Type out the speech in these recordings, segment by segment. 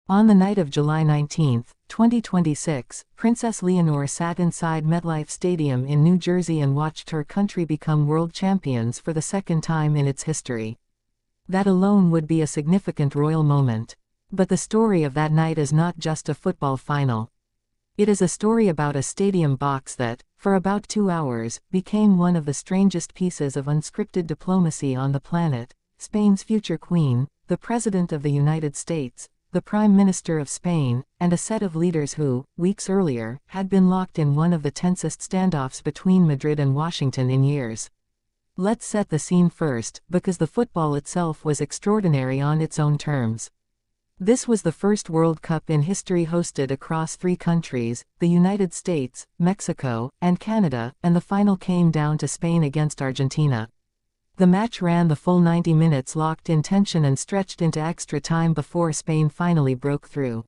On the night of July 19, 2026, Princess Leonor sat inside MetLife Stadium in New Jersey and watched her country become world champions for the second time in its history. That alone would be a significant royal moment. But the story of that night is not just a football final. It is a story about a stadium box that, for about 2 hours, became one of the strangest pieces of unscripted diplomacy on the planet. Spain's future queen, the President of the United States, the Prime Minister of Spain, and a set of leaders who, weeks earlier, had been locked in one of the tensest standoffs between Madrid and Washington in years. Let's set the scene first, because the football itself was extraordinary on its own terms. This was the first World Cup in history hosted across 3 countries, the United States, Mexico, and Canada, and the final came down to Spain against Argentina. The match ran the full 90 minutes locked in tension and stretched into extra time before Spain finally broke through.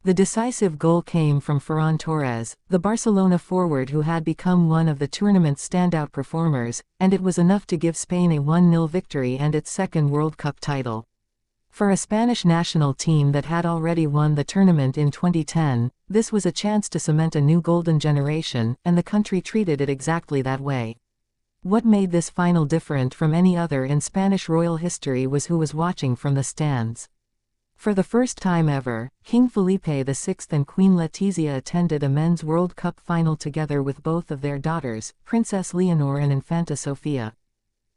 The decisive goal came from Ferran Torres, the Barcelona forward who had become one of the tournament's standout performers, and it was enough to give Spain a 1-0 victory and its second World Cup title. For a Spanish national team that had already won the tournament in 2010, this was a chance to cement a new golden generation, and the country treated it exactly that way. What made this final different from any other in Spanish royal history was who was watching from the stands. For the first time ever, King Felipe VI and Queen Letizia attended a men's World Cup final together with both of their daughters, Princess Leonor and Infanta Sofia.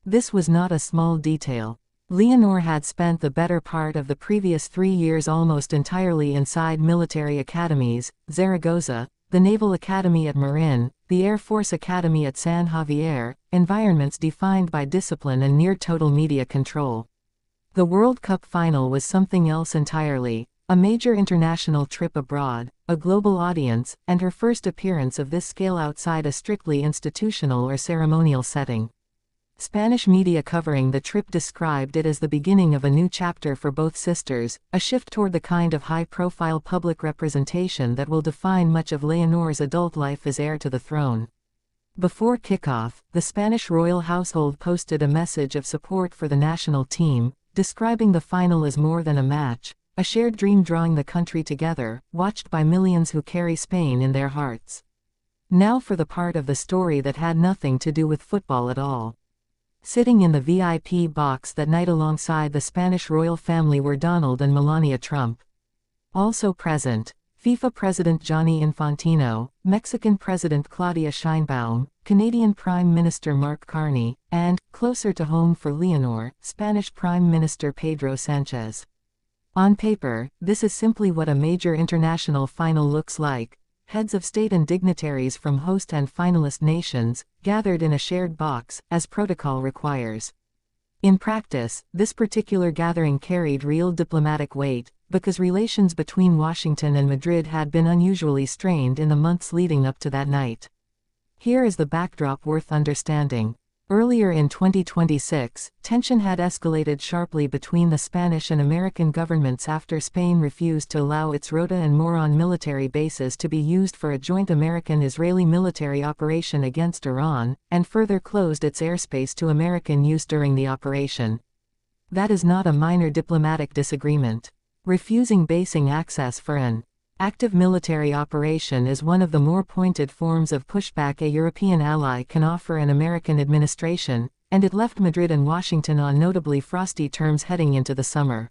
This was not a small detail. Leonor had spent the better part of the previous 3 years almost entirely inside military academies, Zaragoza, the Naval Academy at Marin, the Air Force Academy at San Javier, environments defined by discipline and near-total media control. The World Cup final was something else entirely, a major international trip abroad, a global audience, and her first appearance of this scale outside a strictly institutional or ceremonial setting. Spanish media covering the trip described it as the beginning of a new chapter for both sisters, a shift toward the kind of high-profile public representation that will define much of Leonor's adult life as heir to the throne. Before kickoff, the Spanish royal household posted a message of support for the national team, describing the final as more than a match, a shared dream drawing the country together, watched by millions who carry Spain in their hearts. Now for the part of the story that had nothing to do with football at all. Sitting in the VIP box that night alongside the Spanish royal family were Donald and Melania Trump. Also present, FIFA President Gianni Infantino, Mexican President Claudia Sheinbaum, Canadian Prime Minister Mark Carney, and, closer to home for Leonor, Spanish Prime Minister Pedro Sánchez. On paper, this is simply what a major international final looks like. Heads of state and dignitaries from host and finalist nations, gathered in a shared box, as protocol requires. In practice, this particular gathering carried real diplomatic weight, because relations between Washington and Madrid had been unusually strained in the months leading up to that night. Here is the backdrop worth understanding. Earlier in 2026, tension had escalated sharply between the Spanish and American governments after Spain refused to allow its Rota and Moron military bases to be used for a joint American-Israeli military operation against Iran, and further closed its airspace to American use during the operation. That is not a minor diplomatic disagreement. Refusing basing access for an active military operation is one of the more pointed forms of pushback a European ally can offer an American administration, and it left Madrid and Washington on notably frosty terms heading into the summer.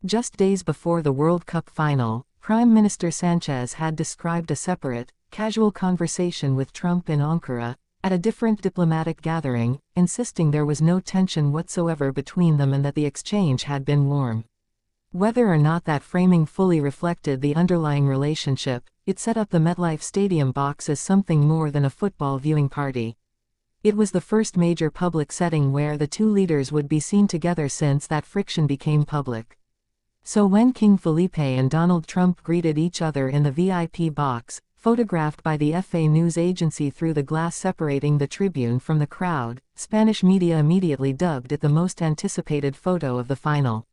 Just days before the World Cup final, Prime Minister Sánchez had described a separate, casual conversation with Trump in Ankara, at a different diplomatic gathering, insisting there was no tension whatsoever between them and that the exchange had been warm. Whether or not that framing fully reflected the underlying relationship, it set up the MetLife Stadium box as something more than a football viewing party. It was the first major public setting where the two leaders would be seen together since that friction became public. So when King Felipe and Donald Trump greeted each other in the VIP box, photographed by the FA news agency through the glass separating the tribune from the crowd, Spanish media immediately dubbed it the most anticipated photo of the final.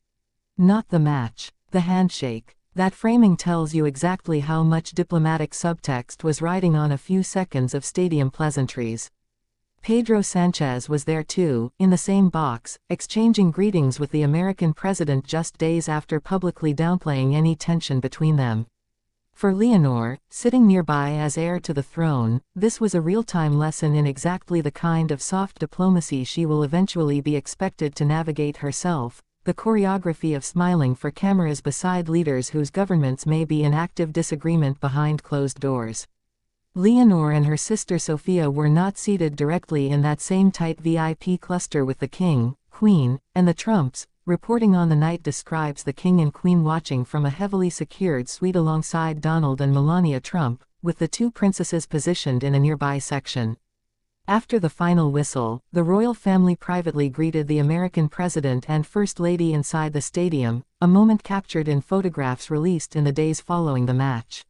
Not the match, the handshake. That framing tells you exactly how much diplomatic subtext was riding on a few seconds of stadium pleasantries. Pedro Sánchez was there too, in the same box, exchanging greetings with the American president just days after publicly downplaying any tension between them. For Leonor, sitting nearby as heir to the throne, this was a real-time lesson in exactly the kind of soft diplomacy she will eventually be expected to navigate herself, the choreography of smiling for cameras beside leaders whose governments may be in active disagreement behind closed doors. Leonor and her sister Sofia were not seated directly in that same tight VIP cluster with the King, Queen, and the Trumps. Reporting on the night describes the King and Queen watching from a heavily secured suite alongside Donald and Melania Trump, with the two princesses positioned in a nearby section. After the final whistle, the royal family privately greeted the American president and First Lady inside the stadium, a moment captured in photographs released in the days following the match.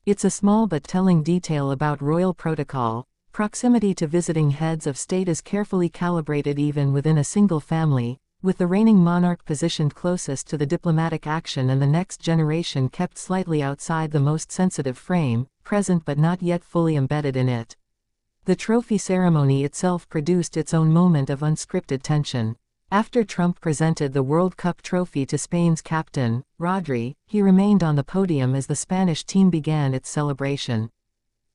It's a small but telling detail about royal protocol. Proximity to visiting heads of state is carefully calibrated even within a single family, with the reigning monarch positioned closest to the diplomatic action and the next generation kept slightly outside the most sensitive frame, present but not yet fully embedded in it. The trophy ceremony itself produced its own moment of unscripted tension. After Trump presented the World Cup trophy to Spain's captain, Rodri, he remained on the podium as the Spanish team began its celebration.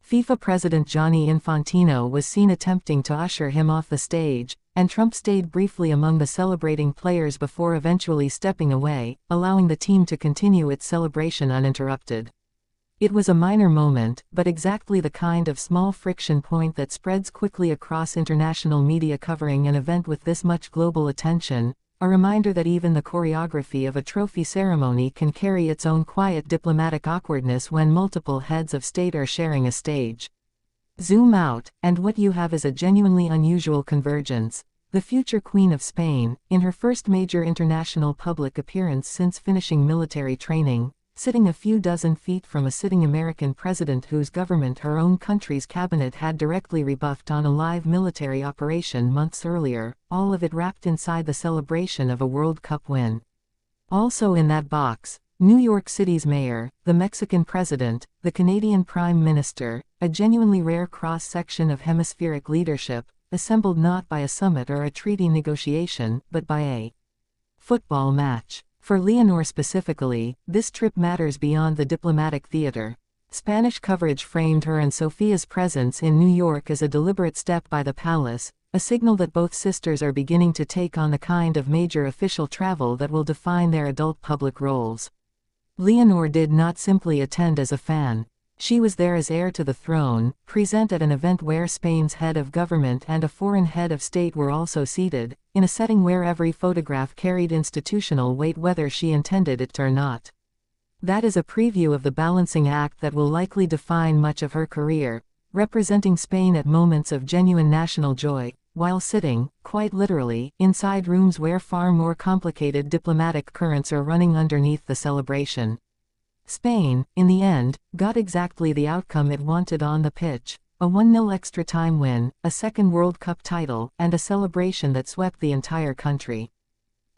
FIFA President Gianni Infantino was seen attempting to usher him off the stage, and Trump stayed briefly among the celebrating players before eventually stepping away, allowing the team to continue its celebration uninterrupted. It was a minor moment, but exactly the kind of small friction point that spreads quickly across international media covering an event with this much global attention, a reminder that even the choreography of a trophy ceremony can carry its own quiet diplomatic awkwardness when multiple heads of state are sharing a stage. Zoom out, and what you have is a genuinely unusual convergence. The future Queen of Spain, in her first major international public appearance since finishing military training, sitting a few dozen feet from a sitting American president whose government her own country's cabinet had directly rebuffed on a live military operation months earlier, all of it wrapped inside the celebration of a World Cup win. Also in that box, New York City's mayor, the Mexican president, the Canadian prime minister, a genuinely rare cross-section of hemispheric leadership, assembled not by a summit or a treaty negotiation, but by a football match. For Leonor specifically, this trip matters beyond the diplomatic theater. Spanish coverage framed her and Sofia's presence in New York as a deliberate step by the palace, a signal that both sisters are beginning to take on the kind of major official travel that will define their adult public roles. Leonor did not simply attend as a fan. She was there as heir to the throne, present at an event where Spain's head of government and a foreign head of state were also seated, in a setting where every photograph carried institutional weight whether she intended it or not. That is a preview of the balancing act that will likely define much of her career, representing Spain at moments of genuine national joy, while sitting, quite literally, inside rooms where far more complicated diplomatic currents are running underneath the celebration. Spain, in the end, got exactly the outcome it wanted on the pitch, a 1-0 extra time win, a second World Cup title, and a celebration that swept the entire country.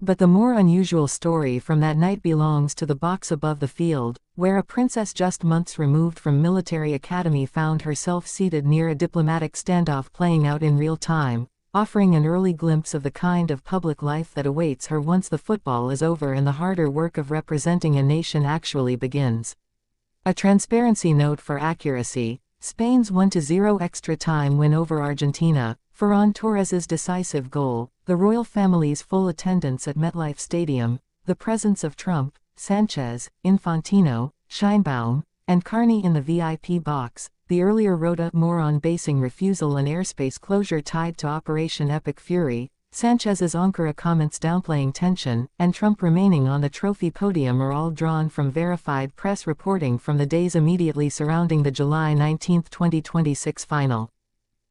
But the more unusual story from that night belongs to the box above the field, where a princess just months removed from military academy found herself seated near a diplomatic standoff playing out in real time, offering an early glimpse of the kind of public life that awaits her once the football is over and the harder work of representing a nation actually begins. A transparency note for accuracy: Spain's 1-0 extra time win over Argentina, Ferran Torres's decisive goal, the royal family's full attendance at MetLife Stadium, the presence of Trump, Sánchez, Infantino, Scheinbaum, and Carney in the VIP box. The earlier wrote up more on basing refusal and airspace closure tied to Operation Epic Fury, Sanchez's Ankara comments downplaying tension, and Trump remaining on the trophy podium are all drawn from verified press reporting from the days immediately surrounding the July 19, 2026 final.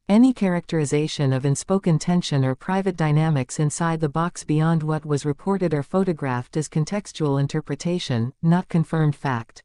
Any characterization of unspoken tension or private dynamics inside the box beyond what was reported or photographed is contextual interpretation, not confirmed fact.